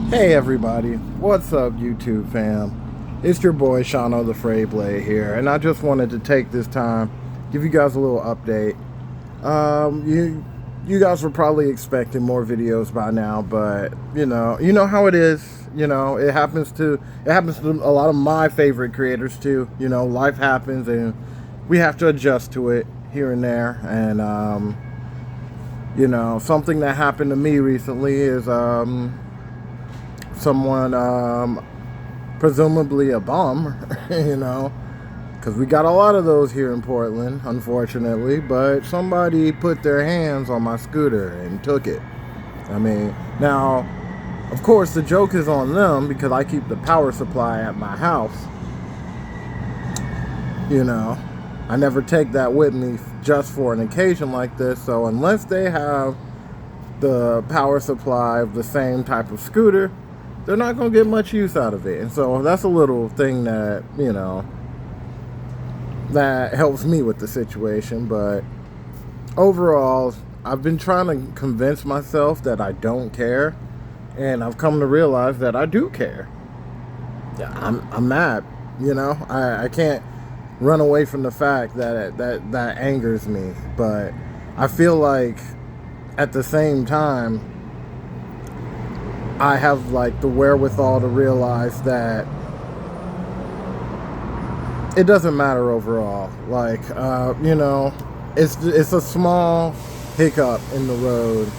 Hey everybody, what's up YouTube fam? It's your boy Shano the Fray Blade here, and I just wanted to take this time, give you guys a little update. You guys were probably expecting more videos by now, but you know how it is. It happens to a lot of my favorite creators too. Life happens, and we have to adjust to it here and there. And something that happened to me recently is someone, presumably a bum, because we got a lot of those here in Portland, unfortunately, but somebody put their hands on my scooter and took it. Now, of course, the joke is on them because I keep the power supply at my house. I never take that with me just for an occasion like this, so unless they have the power supply of the same type of scooter, they're not going to get much use out of it. And so that's a little thing that, that helps me with the situation. But overall, I've been trying to convince myself that I don't care. And I've come to realize that I do care. Yeah, I'm mad. I can't run away from the fact that angers me. But I feel like at the same time, I have the wherewithal to realize that it doesn't matter overall. It's a small hiccup in the road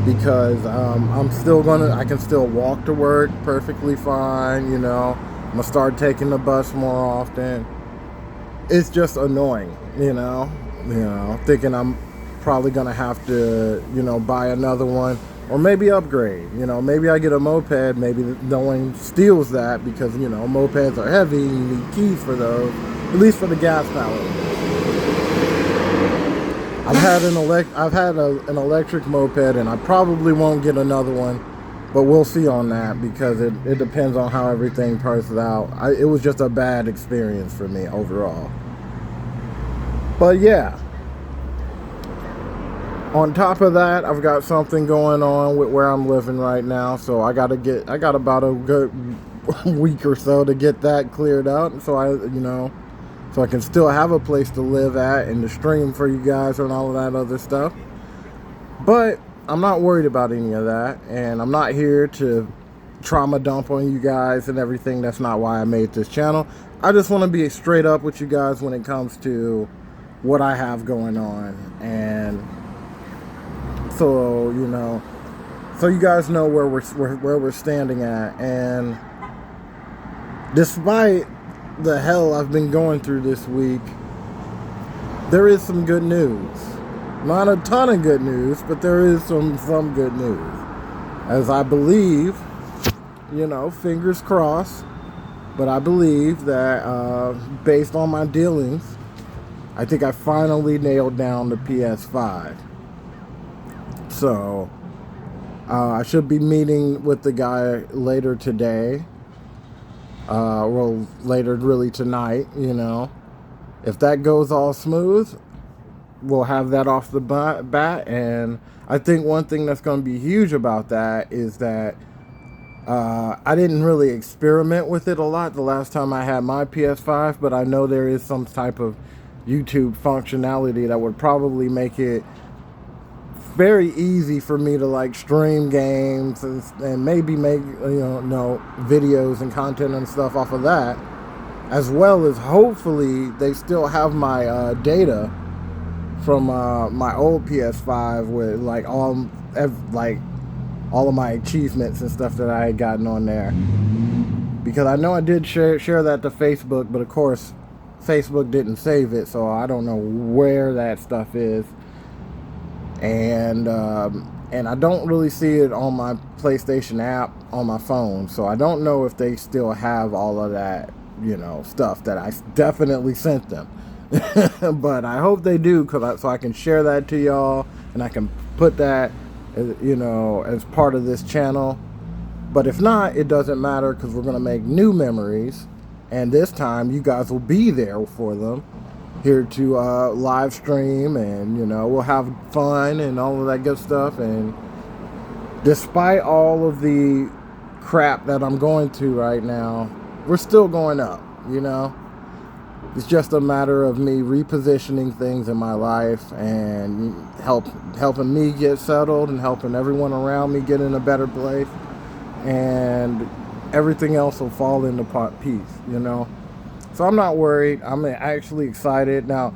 because I can still walk to work perfectly fine. I'm gonna start taking the bus more often. It's just annoying, thinking I'm probably gonna have to, buy another one. Or maybe upgrade, maybe I get a moped, maybe no one steals that because, mopeds are heavy, you need keys for those, at least for the gas power. I've had an electric moped, and I probably won't get another one, but we'll see on that because it depends on how everything turns out. It was just a bad experience for me overall. But yeah. On top of that, I've got something going on with where I'm living right now, so I got about a good week or so to get that cleared out, so I can still have a place to live at and to stream for you guys and all of that other stuff. But I'm not worried about any of that, and I'm not here to trauma dump on you guys and everything. That's not why I made this channel. I just want to be straight up with you guys when it comes to what I have going on, and so you guys know where we're standing at. And despite the hell I've been going through this week, there is some good news. Not a ton of good news, but there is some good news. As I believe, fingers crossed, but I believe that based on my dealings, I think I finally nailed down the PS5. So, I should be meeting with the guy later today. Later really tonight, If that goes all smooth, we'll have that off the bat. And I think one thing that's going to be huge about that is that I didn't really experiment with it a lot the last time I had my PS5, but I know there is some type of YouTube functionality that would probably make it very easy for me to stream games and maybe make videos and content and stuff off of that, as well as hopefully they still have my data from my old PS5 with all of my achievements and stuff that I had gotten on there, because I know I did share that to Facebook, but of course Facebook didn't save it, so I don't know where that stuff is. And I don't really see it on my PlayStation app on my phone, so I don't know if they still have all of that, stuff that I definitely sent them. But I hope they do, so I can share that to y'all, and I can put that, as part of this channel. But if not, it doesn't matter, because we're gonna make new memories, and this time you guys will be there for them. Here to live stream, and we'll have fun and all of that good stuff. And despite all of the crap that I'm going to right now, we're still going up, you know? It's just a matter of me repositioning things in my life and helping me get settled and helping everyone around me get in a better place. And everything else will fall into piece, you know? So I'm not worried. I'm actually excited. Now,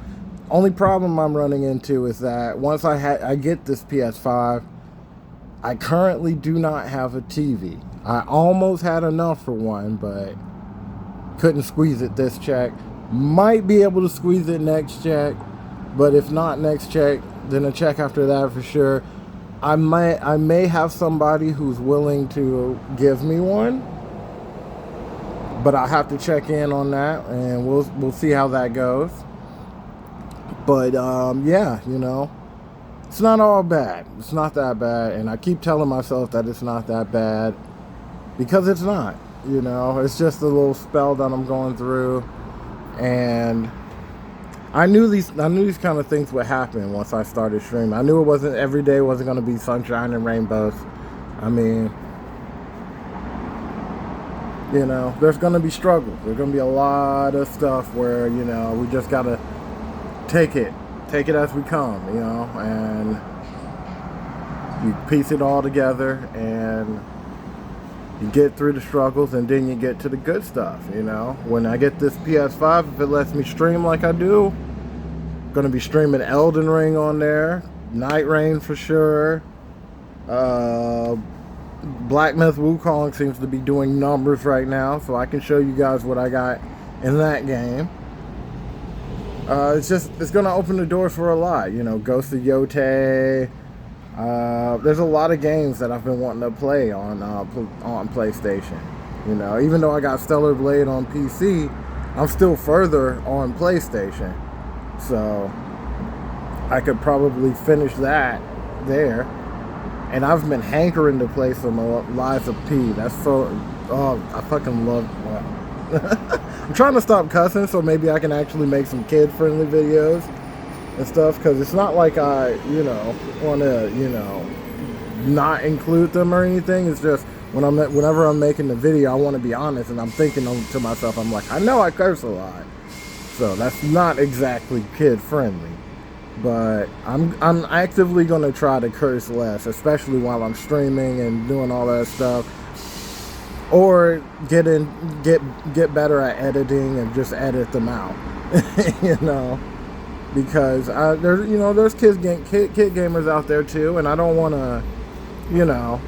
only problem I'm running into is that once I get this PS5, I currently do not have a TV. I almost had enough for one, but couldn't squeeze it this check. Might be able to squeeze it next check, but if not next check, then a check after that for sure. I may have somebody who's willing to give me one, but I'll have to check in on that, and we'll see how that goes. But yeah, you know, it's not all bad. It's not that bad, and I keep telling myself that it's not that bad because it's not. You know, it's just a little spell that I'm going through, and I knew these kind of things would happen once I started streaming. I knew it wasn't every day wasn't going to be sunshine and rainbows. I mean, you know, there's going to be struggles. There's going to be a lot of stuff where, you know, we just got to take it as we come, you know, and you piece it all together and you get through the struggles, and then you get to the good stuff, you know. When I get this PS5, if it lets me stream like I do, I'm gonna be streaming Elden Ring on there, Night Rain for sure. Black Myth Wukong seems to be doing numbers right now, so I can show you guys what I got in that game. It's gonna open the door for a lot, you know. Ghost of Yotei. There's a lot of games that I've been wanting to play on PlayStation. You know, even though I got Stellar Blade on PC, I'm still further on PlayStation. So I could probably finish that there. And I've been hankering to play some Lies of P. That's so... Oh, I fucking love... Well, I'm trying to stop cussing, so maybe I can actually make some kid-friendly videos and stuff, because it's not like I, you know, want to, you know, not include them or anything. It's just whenever I'm making the video, I want to be honest, and I'm thinking to myself, I'm like, I know I curse a lot, so that's not exactly kid-friendly. But I'm actively going to try to curse less, especially while I'm streaming and doing all that stuff. Or get better at editing and just edit them out, you know, because there's kid gamers out there too, and I don't want to, you know,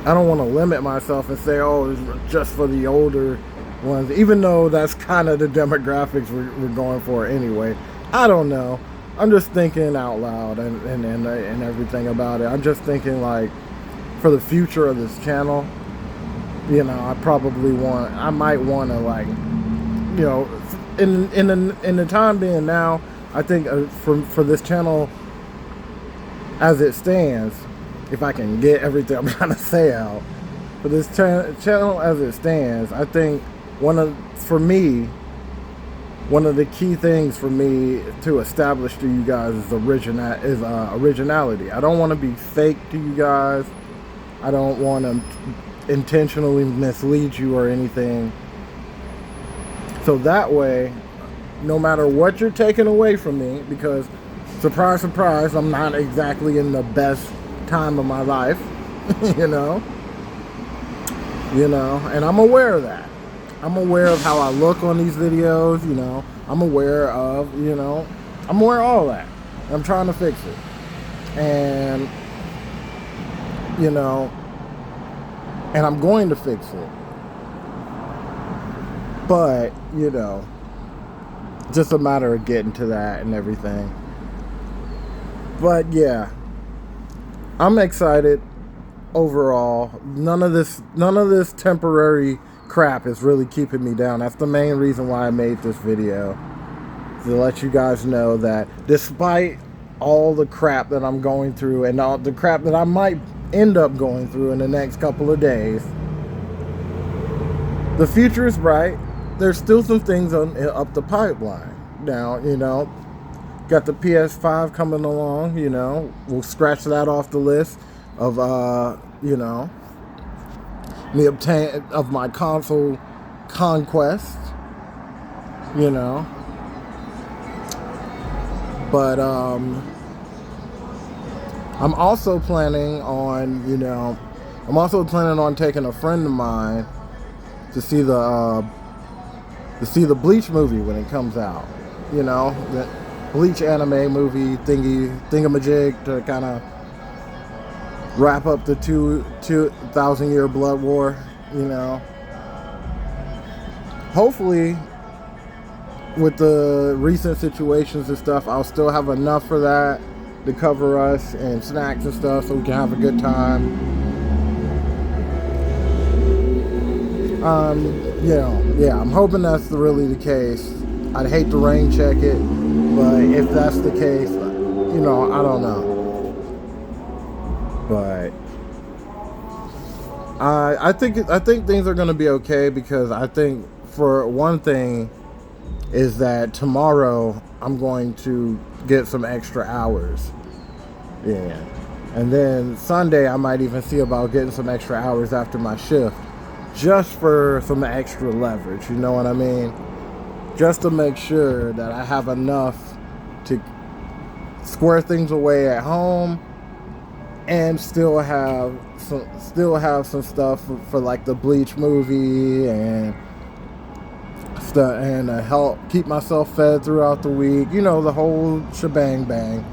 I don't want to limit myself and say, oh, it's just for the older ones, even though that's kind of the demographics we're going for anyway. I don't know. I'm just thinking out loud and everything about it. I'm just thinking, like, for the future of this channel, you know, I might want to, like, you know, in the time being now, I think for this channel as it stands, if I can get everything I'm trying to say out, for this channel as it stands, I think one of the key things for me to establish to you guys is originality. I don't want to be fake to you guys. I don't want to intentionally mislead you or anything. So that way, no matter what you're taking away from me, because surprise, surprise, I'm not exactly in the best time of my life, you know, and I'm aware of that. I'm aware of how I look on these videos, you know. I'm aware of, you know, I'm aware of all that. I'm trying to fix it. And, you know, and I'm going to fix it. But, you know, just a matter of getting to that and everything. But, yeah, I'm excited overall. None of this temporary crap is really keeping me down. That's the main reason why I made this video, to let you guys know that despite all the crap that I'm going through and all the crap that I might end up going through in the next couple of days, the future is bright. There's still some things up the pipeline. Now, you know, got the PS5 coming along, you know, we'll scratch that off the list. of the obtain of my console conquest, but I'm also planning on taking a friend of mine to see the Bleach movie when it comes out. The Bleach anime movie thingamajig to kind of wrap up the 2,000-year blood war. Hopefully, with the recent situations and stuff, I'll still have enough for that to cover us and snacks and stuff, so we can have a good time. I'm hoping that's really the case. I'd hate to rain check it, but if that's the case, I don't know. But I think things are going to be okay, because I think, for one thing, is that tomorrow I'm going to get some extra hours. Yeah. And then Sunday I might even see about getting some extra hours after my shift, just for some extra leverage, you know what I mean? Just to make sure that I have enough to square things away at home and still have some stuff for like the Bleach movie and stuff, and help keep myself fed throughout the week, the whole shebang bang.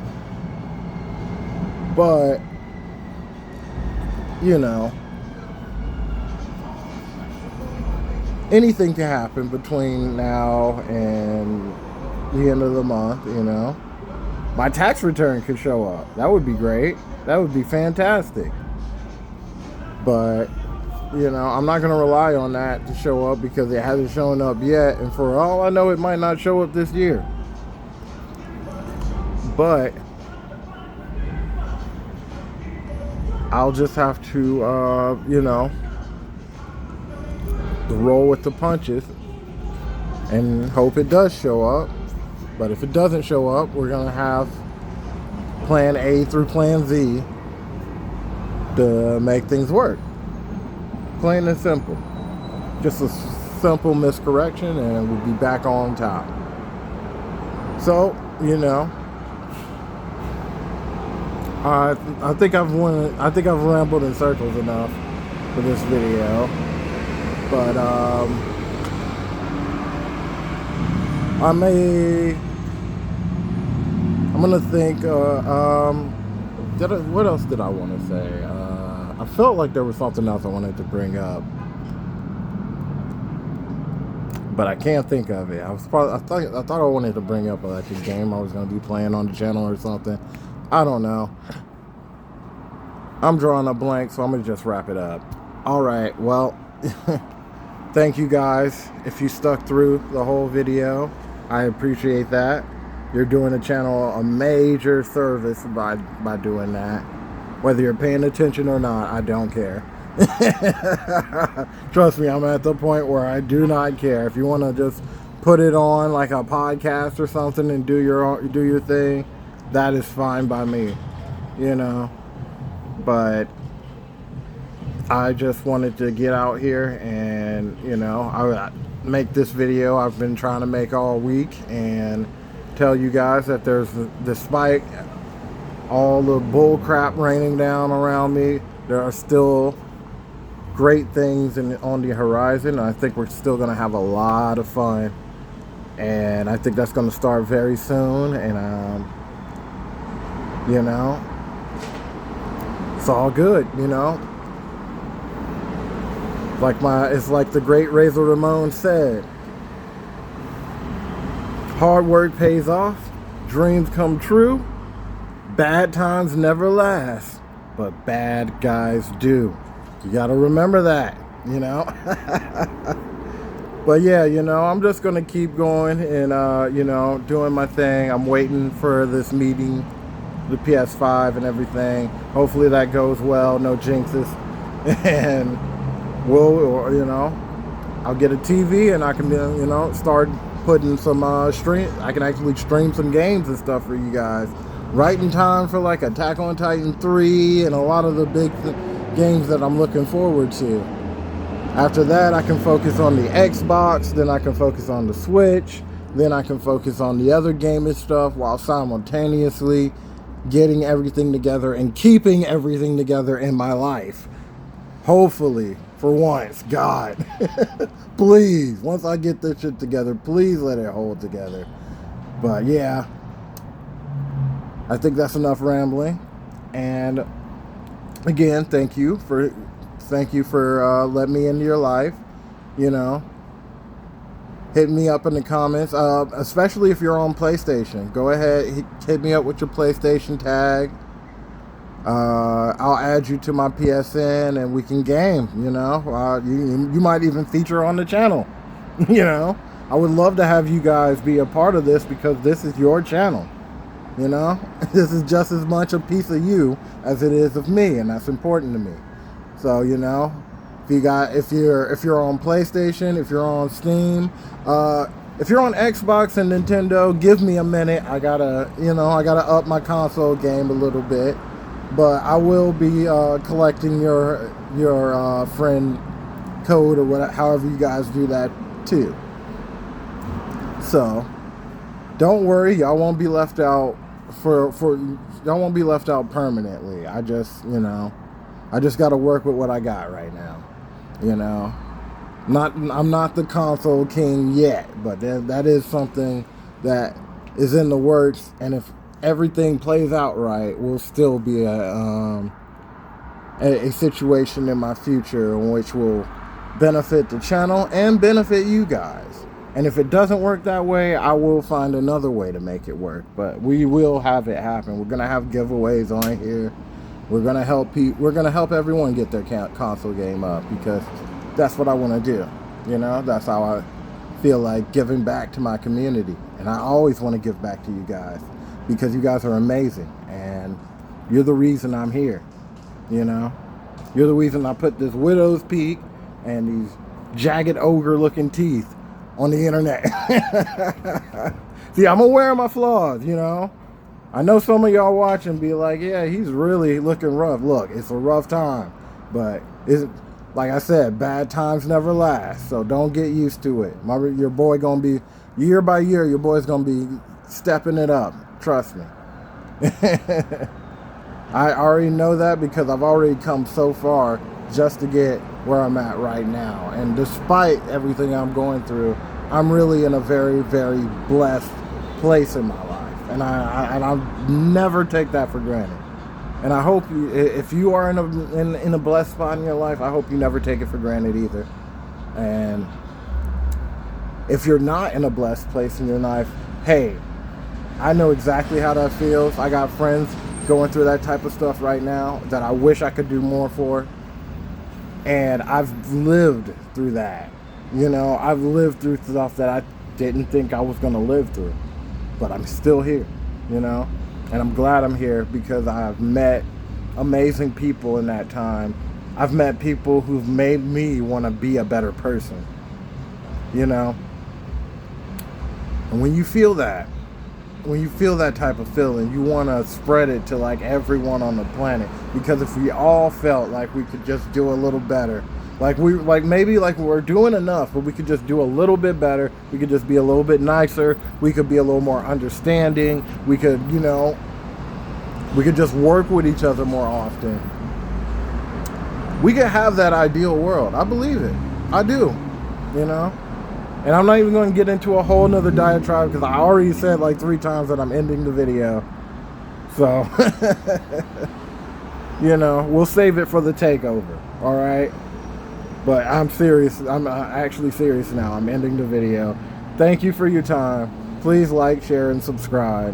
But anything can happen between now and the end of the month. My tax return could show up. That would be great. That would be fantastic. But I'm not going to rely on that to show up, because it hasn't shown up yet, and for all I know, it might not show up this year. But I'll just have to roll with the punches and hope it does show up. But if it doesn't show up, we're going to have plan A through plan Z to make things work. Plain and simple. Just a simple miscorrection and we'll be back on top. So, I think I've rambled in circles enough for this video. But I'm gonna think. What else did I want to say? I felt like there was something else I wanted to bring up, but I can't think of it. I thought I wanted to bring up like a game I was gonna be playing on the channel or something. I don't know. I'm drawing a blank, so I'm gonna just wrap it up. All right. Well, thank you guys. If you stuck through the whole video, I appreciate that. You're doing the channel a major service by doing that. Whether you're paying attention or not, I don't care. Trust me, I'm at the point where I do not care. If you want to just put it on like a podcast or something and do your thing, that is fine by me. But I just wanted to get out here and I make this video I've been trying to make all week and tell you guys that despite all the bull crap raining down around me, there are still great things on the horizon. I think we're still going to have a lot of fun, and I think that's going to start very soon. And it's all good. It's like the great Razor Ramon said, hard work pays off, dreams come true, bad times never last, but bad guys do. You gotta remember that, But yeah, I'm just gonna keep going and doing my thing. I'm waiting for this meeting, the PS5 and everything. Hopefully that goes well, no jinxes. And I'll get a TV and I can start putting some I can actually stream some games and stuff for you guys right in time for like Attack on Titan 3 and a lot of the big games that I'm looking forward to. After that, I can focus on the Xbox, then I can focus on the Switch, then I can focus on the other gaming stuff while simultaneously getting everything together and keeping everything together in my life. Hopefully, for once, God, please, once I get this shit together, please let it hold together. But yeah, I think that's enough rambling. And again, thank you for letting me into your life. You know, hit me up in the comments, especially if you're on PlayStation. Go ahead, hit me up with your PlayStation tag. I'll add you to my PSN and we can game. You know, you might even feature on the channel. You know, I would love to have you guys be a part of this because this is your channel. You know, this is just as much a piece of you as it is of me, and that's important to me. So, you know, if you're on PlayStation, if you're on Steam, if you're on Xbox and Nintendo, give me a minute. I gotta up my console game a little bit, but I will be collecting your friend code or whatever, however you guys do that too. So, don't worry, y'all won't be left out y'all won't be left out permanently. I just got to work with what I got right now. You know, I'm not the console king yet, but that is something that is in the works. And if everything plays out right, will still be a situation in my future in which will benefit the channel and benefit you guys. And if it doesn't work that way, I will find another way to make it work. But we will have it happen. We're gonna have giveaways on here. We're gonna help everyone get their console game up because that's what I want to do. You know, that's how I feel like giving back to my community, and I always want to give back to you guys because you guys are amazing, and you're the reason I'm here. You know, you're the reason I put this widow's peak and these jagged ogre-looking teeth on the internet. See, I'm aware of my flaws, you know. I know some of y'all watching be like, yeah, he's really looking rough. Look, it's a rough time, but it's like I said, bad times never last, so don't get used to it. Your boy gonna be, year by year, your boy's gonna be stepping it up. Trust me. I already know that because I've already come so far just to get where I'm at right now. And despite everything I'm going through, I'm really in a very, very blessed place in my life. And I'll never take that for granted. And I hope if you are in a blessed spot in your life, I hope you never take it for granted either. And if you're not in a blessed place in your life, hey, I know exactly how that feels. I got friends going through that type of stuff right now that I wish I could do more for. And I've lived through that. You know, I've lived through stuff that I didn't think I was going to live through. But I'm still here, you know. And I'm glad I'm here because I've met amazing people in that time. I've met people who've made me want to be a better person, you know. And when you feel that type of feeling, you want to spread it to like everyone on the planet. Because if we all felt like we could just do a little better, maybe we're doing enough, but we could just do a little bit better. We could just be a little bit nicer. We could be a little more understanding. We could, you know, we could just work with each other more often. We could have that ideal world. I believe it. I do, you know. And I'm not even going to get into a whole nother diatribe because I already said like 3 times that I'm ending the video. So, you know, we'll save it for the takeover. All right. But I'm serious. I'm actually serious now. I'm ending the video. Thank you for your time. Please like, share, and subscribe.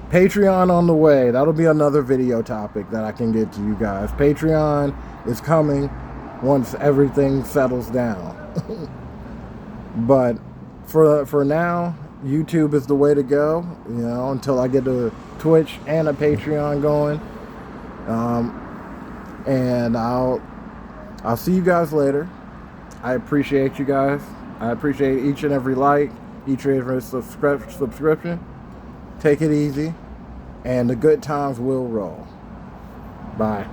Patreon on the way. That'll be another video topic that I can get to you guys. Patreon is coming once everything settles down. But for now, YouTube is the way to go, you know, until I get a Twitch and a Patreon going. And I'll see you guys later. I appreciate you guys. I appreciate each and every like, each and every subscription. Take it easy. and the good times will roll. Bye.